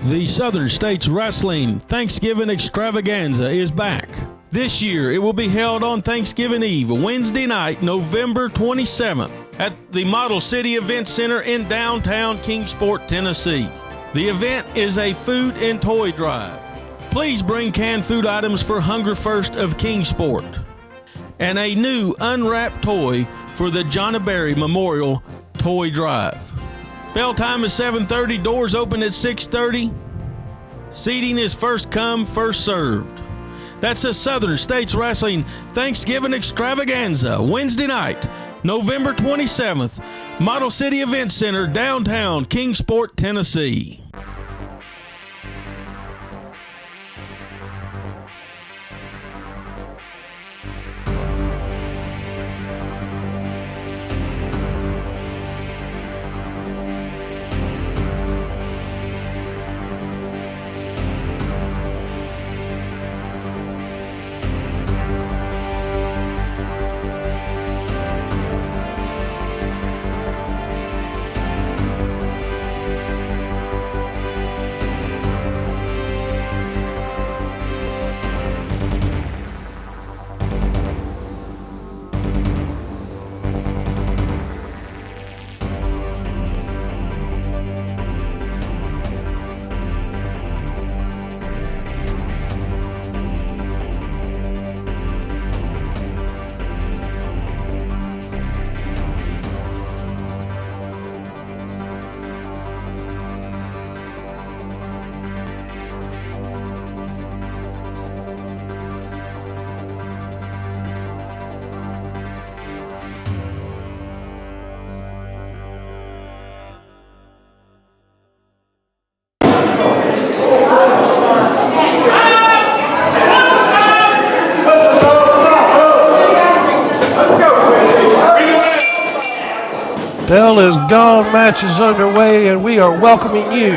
The Southern States Wrestling Thanksgiving Extravaganza is back. This year, it will be held on Thanksgiving Eve, Wednesday night, November 27th, at the Model City Event Center in downtown Kingsport, Tennessee. The event is a food and toy drive. Please bring canned food items for Hunger First of Kingsport and a new unwrapped toy for the Johnny Berry Memorial Toy Drive. Bell time is 7:30, doors open at 6:30. Seating is first come, first served. That's the Southern States Wrestling Thanksgiving Extravaganza, Wednesday night, November 27th, Model City Event Center, downtown Kingsport, Tennessee. Bell is gone, match is underway, and we are welcoming you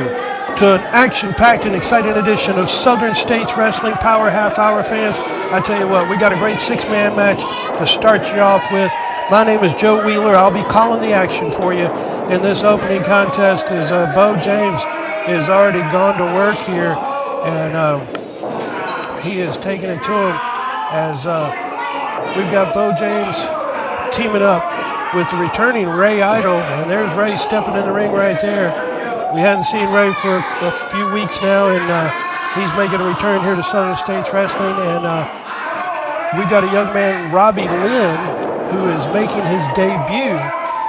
to an action-packed and exciting edition of Southern States Wrestling Power Half Hour fans. I tell you what, we got a great six-man match to start you off with. My name is Joe Wheeler. I'll be calling the action for you in this opening contest as Bo James is already gone to work here, and he is taking it to him as we've got Bo James teaming up with the returning Ray Idol, and there's Ray stepping in the ring right there. We hadn't seen Ray for a few weeks now, and he's making a return here to Southern States Wrestling, and we got a young man, Robbie Lynn, who is making his debut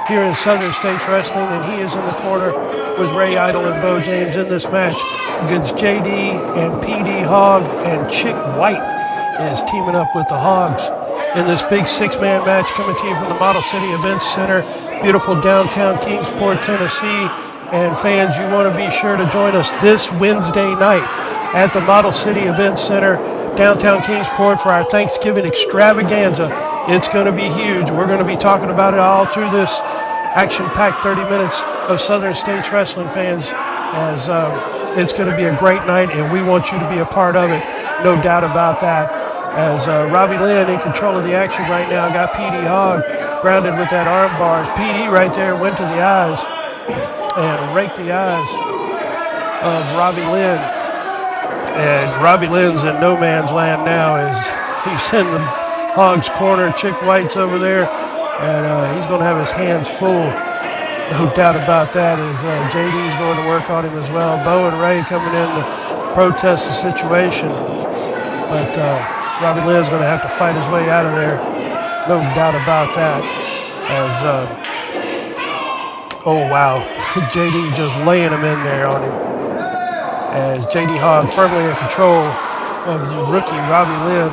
here in Southern States Wrestling, and he is in the corner with Ray Idol and Bo James in this match against JD and PD Hogg, and Chick White is teaming up with the Hogs in this big six-man match coming to you from the Model City Events Center, beautiful downtown Kingsport, Tennessee. And fans, you want to be sure to join us this Wednesday night at the Model City Events Center, downtown Kingsport, for our Thanksgiving extravaganza. It's going to be huge. We're going to be talking about it all through this action-packed 30 minutes of Southern States Wrestling, fans, as it's going to be a great night, and we want you to be a part of it, no doubt about that. As Robbie Lynn in control of the action right now, got PD Hogg grounded with that arm bars. PD right there went to the eyes and raked the eyes of Robbie Lynn. And Robbie Lynn's in no man's land now as he's in the Hogg's corner. Chick White's over there, and he's going to have his hands full. No doubt about that, as JD's going to work on him as well. Bo and Ray coming in to protest the situation. But Robbie Lynn's going to have to fight his way out of there. No doubt about that. As, oh wow, JD just laying him in there on him. As JD Hogg firmly in control of the rookie Robbie Lynn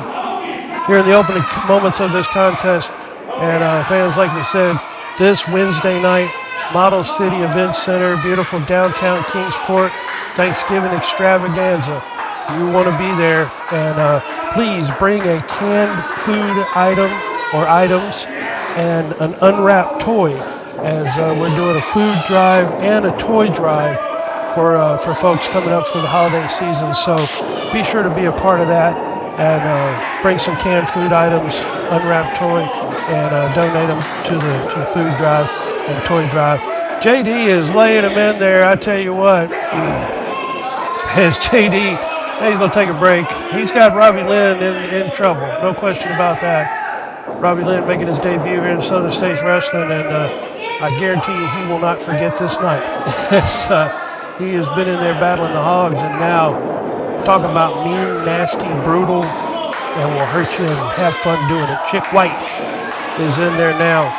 here in the opening moments of this contest. And fans, like we said, this Wednesday night, Model City Events Center, beautiful downtown Kingsport, Thanksgiving extravaganza. You want to be there, and please bring a canned food item or items and an unwrapped toy, as we're doing a food drive and a toy drive for folks coming up for the holiday season. So be sure to be a part of that, and bring some canned food items, unwrapped toy, and donate them to the food drive and toy drive. JD is laying him in there. I tell you what, as JD, he's going to take a break. He's got Robbie Lynn in trouble. No question about that. Robbie Lynn making his debut here in Southern States Wrestling, and I guarantee you he will not forget this night. He has been in there battling the Hogs, and now talk about mean, nasty, brutal, and will hurt you and have fun doing it. Chick White is in there now,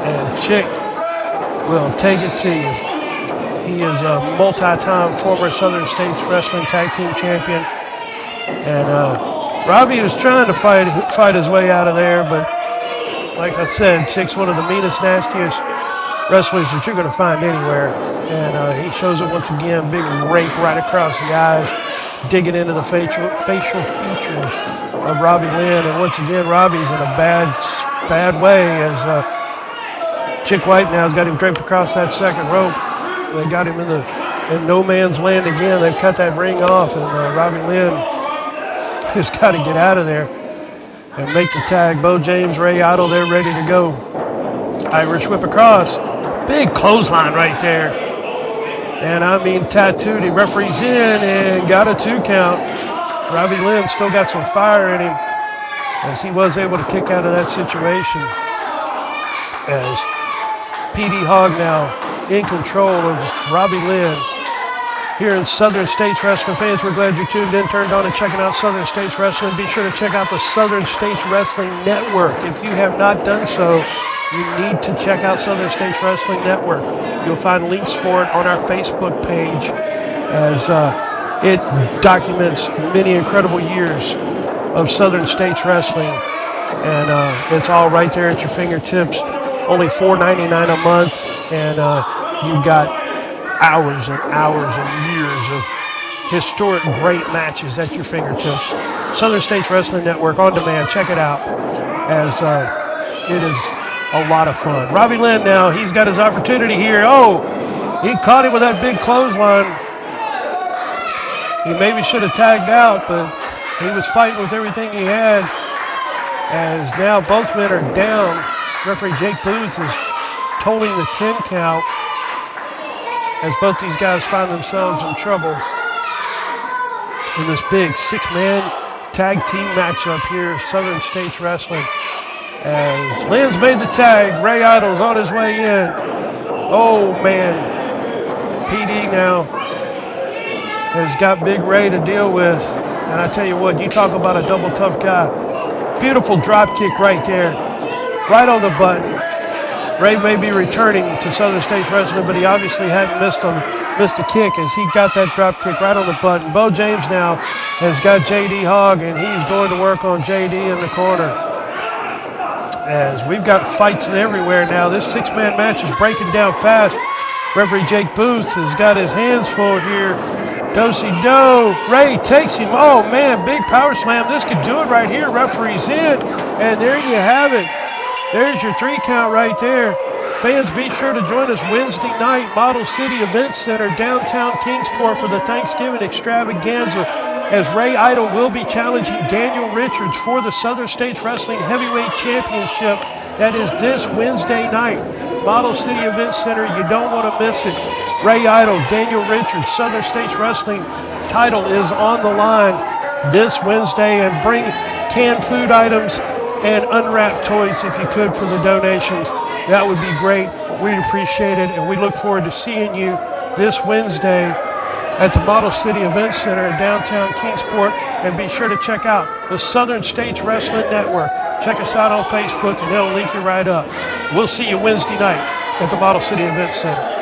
and Chick will take it to you. He is a multi-time former Southern States Wrestling Tag Team Champion, and Robbie was trying to fight his way out of there, but like I said, Chick's one of the meanest, nastiest wrestlers that you're going to find anywhere, and he shows it once again. Big rake right across the eyes, digging into the facial features of Robbie Lynn, and once again, Robbie's in a bad way as Chick White now has got him draped across that second rope. They got him in no man's land again. They've cut that ring off, and Robbie Lynn has got to get out of there and make the tag. Bo James, Ray Idle, they're ready to go. Irish whip across. Big clothesline right there. And I mean tattooed. He referees in and got a 2 count. Robbie Lynn still got some fire in him as he was able to kick out of that situation. As PD Hogg now in control of Robbie Lynn. Here in Southern States Wrestling fans, we're glad you tuned in, turned on, and checking out Southern States Wrestling. Be sure to check out the Southern States Wrestling Network. If you have not done so, you need to check out Southern States Wrestling Network. You'll find links for it on our Facebook page as it documents many incredible years of Southern States Wrestling. And it's all right there at your fingertips. Only $4.99 a month, and you've got hours and hours and years of historic great matches at your fingertips. Southern States Wrestling Network on demand. Check it out as it is a lot of fun. Robbie Lynn now, he's got his opportunity here. Oh, he caught him with that big clothesline. He maybe should have tagged out, but he was fighting with everything he had. As now both men are down. Referee Jake Booth is tolling the 10 count as both these guys find themselves in trouble in this big 6-man tag team matchup here at Southern States Wrestling. As Lynn's made the tag, Ray Idle's on his way in. Oh man, PD now has got Big Ray to deal with. And I tell you what, you talk about a double tough guy. Beautiful drop kick right there, right on the button. Ray may be returning to Southern States Wrestling, but he obviously hadn't missed a kick as he got that drop kick right on the button. Bo James now has got JD Hogg, and he's going to work on JD in the corner. As we've got fights everywhere now. This 6-man match is breaking down fast. Referee Jake Booth has got his hands full here. Do-si-do. Ray takes him. Oh, man, big power slam. This could do it right here. Referee's in, and there you have it. There's your 3 count right there. Fans, be sure to join us Wednesday night, Model City Event Center, downtown Kingsport for the Thanksgiving extravaganza, as Ray Idle will be challenging Daniel Richards for the Southern States Wrestling Heavyweight Championship. That is this Wednesday night, Model City Event Center. You don't want to miss it. Ray Idle, Daniel Richards, Southern States Wrestling title is on the line this Wednesday, and bring canned food items and unwrapped toys if you could for the donations. That would be great. We'd appreciate it, and we look forward to seeing you this Wednesday at the Model City Event Center in downtown Kingsport. And be sure to check out the Southern States Wrestling Network. Check us out on Facebook, and it'll link you right up. We'll see you Wednesday night at the Model City Event Center.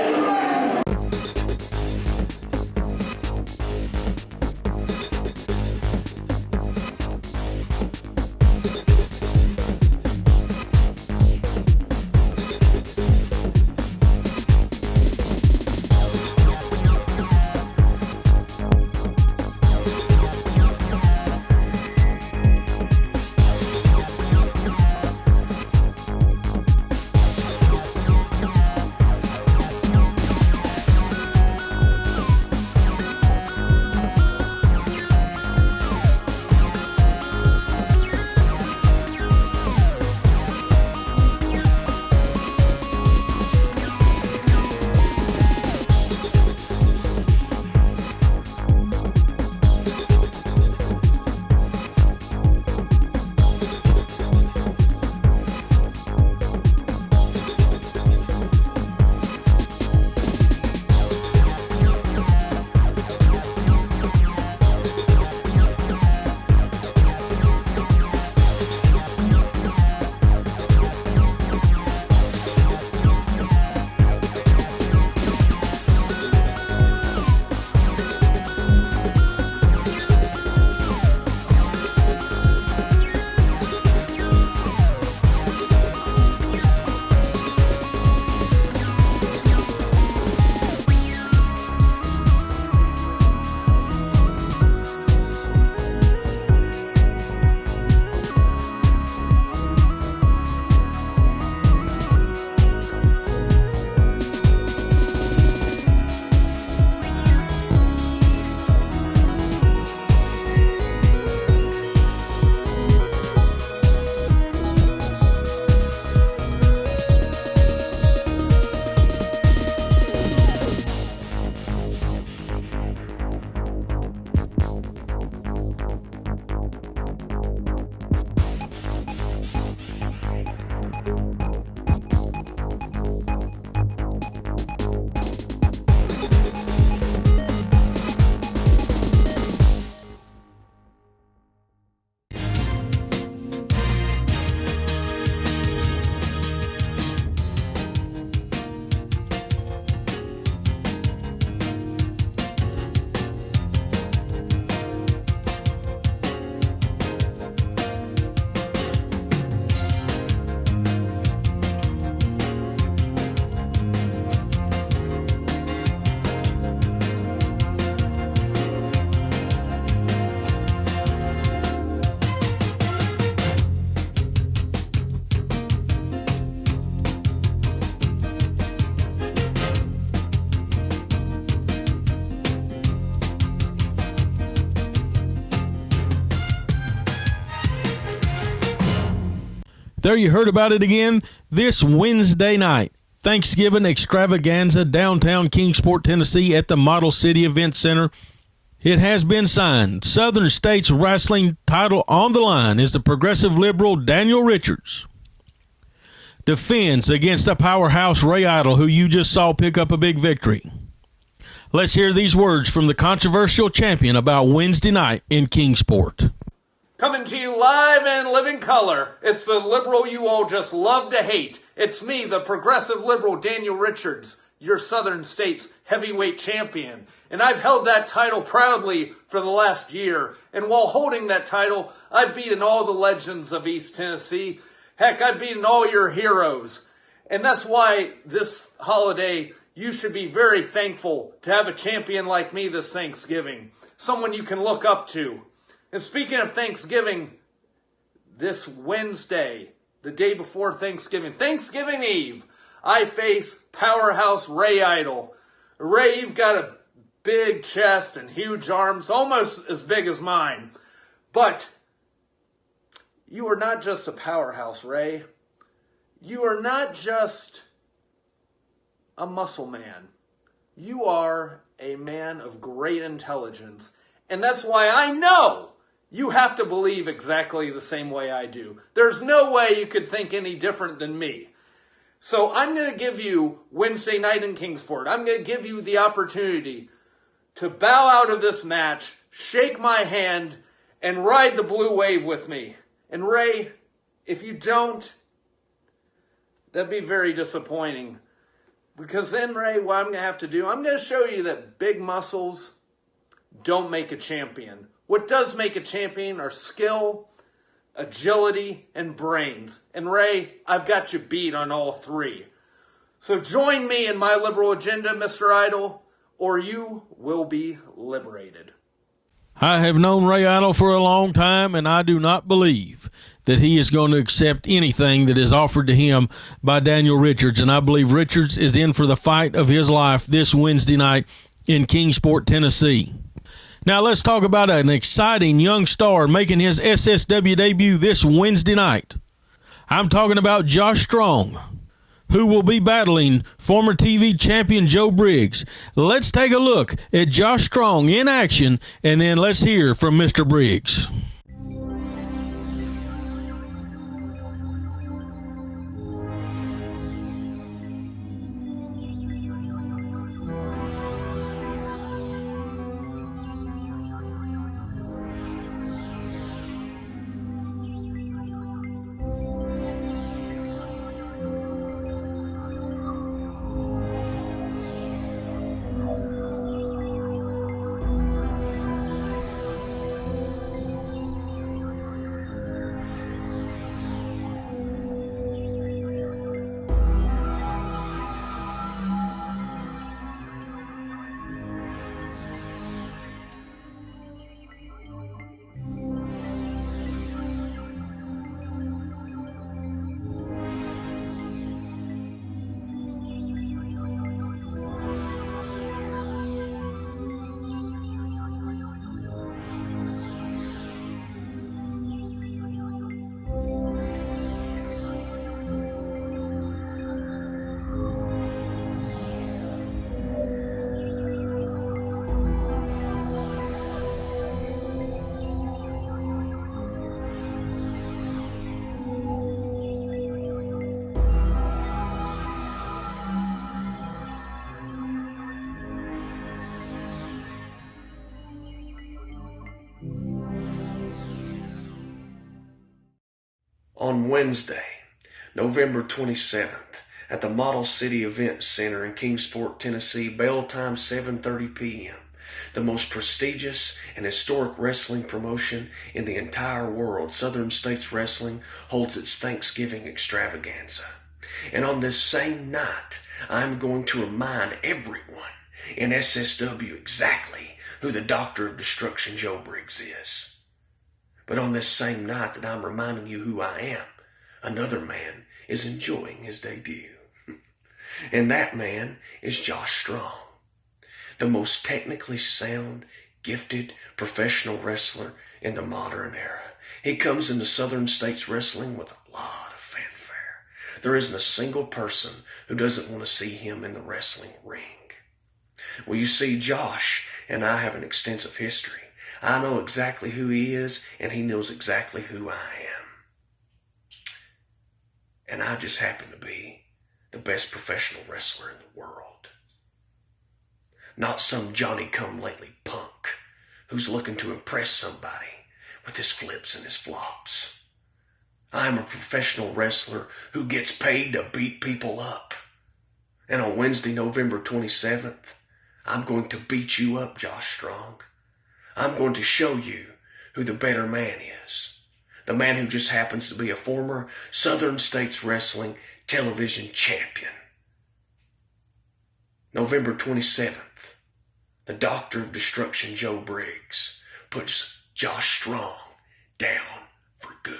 There you heard about it again this Wednesday night. Thanksgiving extravaganza downtown Kingsport, Tennessee at the Model City Event Center. It has been signed. Southern States Wrestling title on the line is the progressive liberal Daniel Richards. Defends against the powerhouse Ray Idol, who you just saw pick up a big victory. Let's hear these words from the controversial champion about Wednesday night in Kingsport. Coming to you live and living color, it's the liberal you all just love to hate. It's me, the progressive liberal Daniel Richards, your Southern States heavyweight champion. And I've held that title proudly for the last year. And while holding that title, I've beaten all the legends of East Tennessee. Heck, I've beaten all your heroes. And that's why this holiday, you should be very thankful to have a champion like me this Thanksgiving. Someone you can look up to. And speaking of Thanksgiving, this Wednesday, the day before Thanksgiving, Thanksgiving Eve, I face powerhouse Ray Idol. Ray, you've got a big chest and huge arms, almost as big as mine. But you are not just a powerhouse, Ray. You are not just a muscle man. You are a man of great intelligence. And that's why I know you have to believe exactly the same way I do. There's no way you could think any different than me. So I'm going to give you Wednesday night in Kingsport. I'm going to give you the opportunity to bow out of this match, shake my hand, and ride the blue wave with me. And Ray, if you don't, that'd be very disappointing. Because then, Ray, what I'm going to have to do, I'm going to show you that big muscles don't make a champion. What does make a champion are skill, agility, and brains. And Ray, I've got you beat on all three. So join me in my liberal agenda, Mr. Idol, or you will be liberated. I have known Ray Idol for a long time, and I do not believe that he is going to accept anything that is offered to him by Daniel Richards. And I believe Richards is in for the fight of his life this Wednesday night in Kingsport, Tennessee. Now let's talk about an exciting young star making his SSW debut this Wednesday night. I'm talking about Josh Strong, who will be battling former TV champion Joe Briggs. Let's take a look at Josh Strong in action, and then let's hear from Mr. Briggs. On Wednesday, November 27th, at the Model City Event Center in Kingsport, Tennessee, bell time 7:30 p.m., the most prestigious and historic wrestling promotion in the entire world, Southern States Wrestling, holds its Thanksgiving extravaganza. And on this same night, I'm going to remind everyone in SSW exactly who the Doctor of Destruction Joe Briggs is. But on this same night that I'm reminding you who I am, another man is enjoying his debut. And that man is Josh Strong, the most technically sound, gifted, professional wrestler in the modern era. He comes into Southern States Wrestling with a lot of There isn't a single person who doesn't want to see him in the wrestling ring. Well, you see, Josh and I have an extensive history. I know exactly who he is, and he knows exactly who I am. And I just happen to be the best professional wrestler in the world. Not some Johnny-come-lately punk who's looking to impress somebody with his flips and his flops. I'm a professional wrestler who gets paid to beat people up. And on Wednesday, November 27th, I'm going to beat you up, Josh Strong. I'm going to show you who the better man is. The man who just happens to be a former Southern States Wrestling television champion. November 27th, the Doctor of Destruction, Joe Briggs, puts Josh Strong down for good.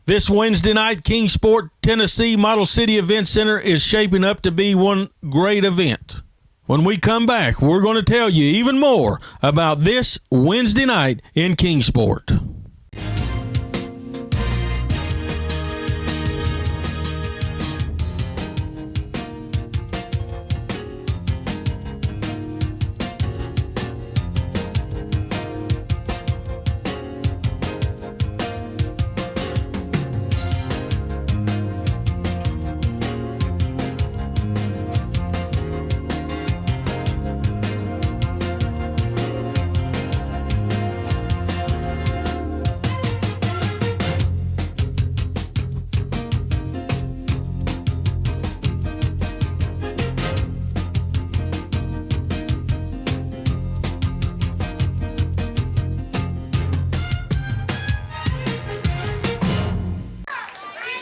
This Wednesday night, Kingsport, Tennessee Model City Event Center is shaping up to be one great event. When we come back, we're going to tell you even more about this Wednesday night in Kingsport.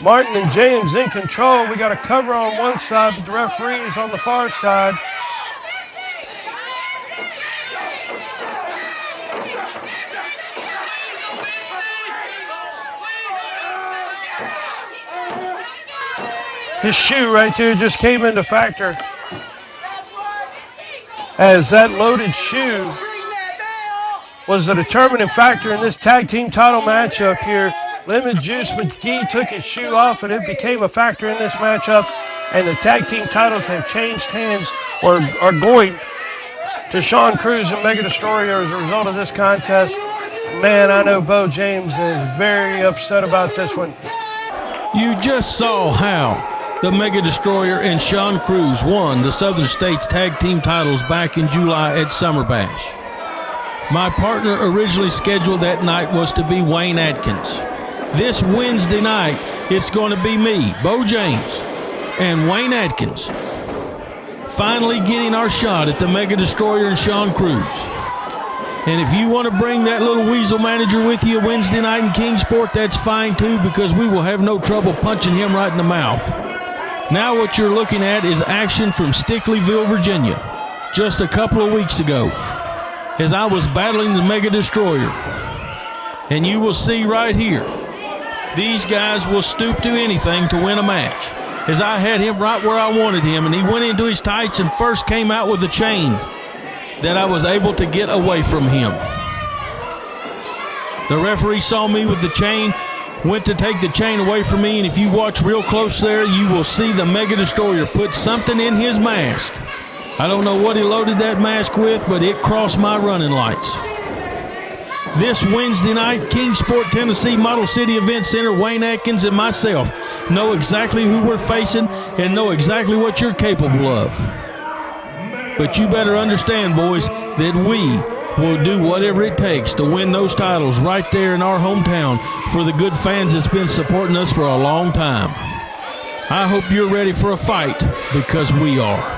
Martin and James in control. We got a cover on one side, but the referee is on the far side. His shoe right there just came into factor, as that loaded shoe was the determining factor in this tag team title matchup here. Lemon Juice McGee took his shoe off, and it became a factor in this matchup. And the tag team titles have changed hands, or are going to Sean Cruz and Mega Destroyer as a result of this contest. Man, I know Bo James is very upset about this one. You just saw how the Mega Destroyer and Sean Cruz won the Southern States Tag Team titles back in July at Summer Bash. My partner originally scheduled that night was to be Wayne Atkins. This Wednesday night, it's going to be me, Bo James, and Wayne Atkins, finally getting our shot at the Mega Destroyer and Sean Cruz. And if you want to bring that little weasel manager with you Wednesday night in Kingsport, that's fine too, because we will have no trouble punching him right in the mouth. Now what you're looking at is action from Stickleyville, Virginia, just a couple of weeks ago, as I was battling the Mega Destroyer. And you will see right here, these guys will stoop to anything to win a match, as I had him right where I wanted him, and he went into his tights and first came out with a chain that I was able to get away from him. The referee saw me with the chain, went to take the chain away from me, and if you watch real close there, you will see the Mega Destroyer put something in his mask. I don't know what he loaded that mask with, but it crossed my running lights. This Wednesday night, Kingsport, Tennessee Model City Event Center, Wayne Atkins and myself know exactly who we're facing and know exactly what you're capable of. But you better understand, boys, that we will do whatever it takes to win those titles right there in our hometown for the good fans that's been supporting us for a long time. I hope you're ready for a fight, because we are.